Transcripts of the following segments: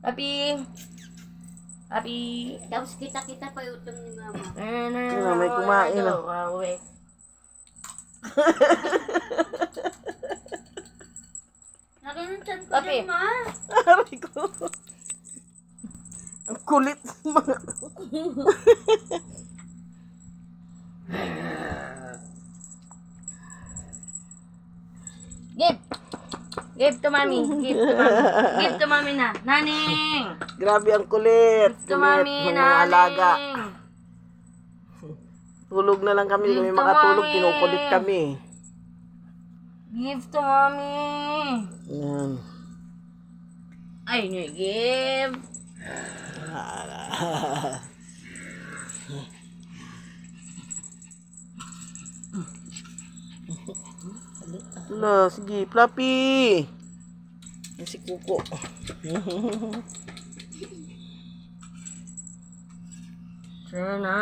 Papi. Papi. Tapos kita-kita pa utang ni mama. May kumain, Nakinuntan ko Papi. din, ma. Aray ko. Ang kulit mga. Give. Give to mommy. Give to mommy. Give to mommy na. Naning. Grabe ang kulit. Give to Kulit mommy. ng mga alaga. Naning. Tulog na lang kami. Give Kami to makatulog, mommy. kinukulit kami. Give to mommy. Yan. Ay, nyo give. Hala, sige, Fluffy. Yan si Kuko. Sana.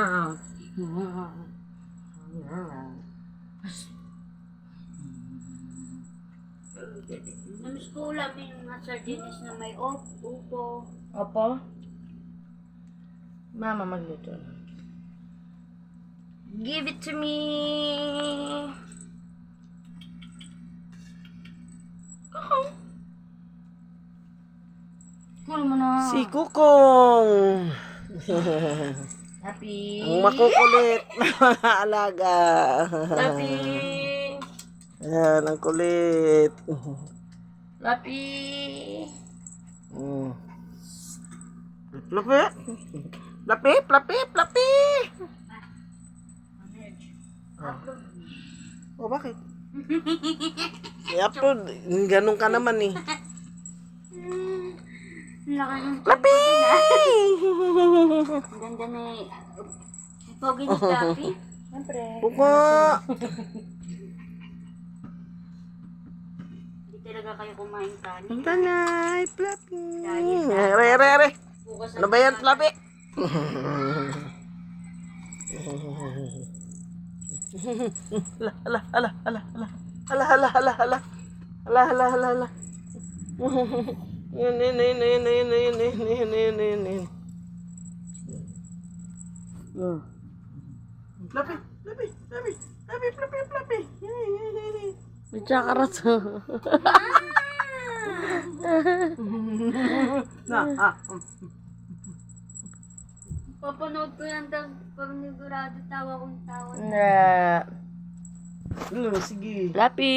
Namiss ko ulam yung mga sardinas na may upo. Opo. Mama magluto. Give it to me. Kulo mo na. Si Kukong. Happy. Ang makukulit na mga alaga. Happy. Ayan, ang kulit. Happy. Fluffy. Fluffy, Fluffy, Fluffy. Oh, bakit? I-upload. Ganun ka naman eh. Laka ng Fluffy! ganda na pogi ni Fluffy. Siyempre. Buka! Hindi talaga kayo kumain kanin. Ang tanay, Fluffy. Diet. Re. Bukas Ano ba yan, Fluffy? Hala. Yan. Fluffy. May chakarat. Papanood ko yan pag nigurado tawa kong tawa. Na. Sige. Happy.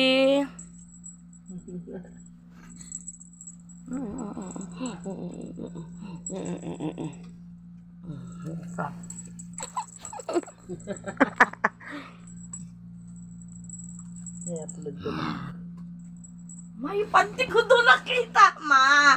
I-upload ko na. May panty ko doon nakita, ma.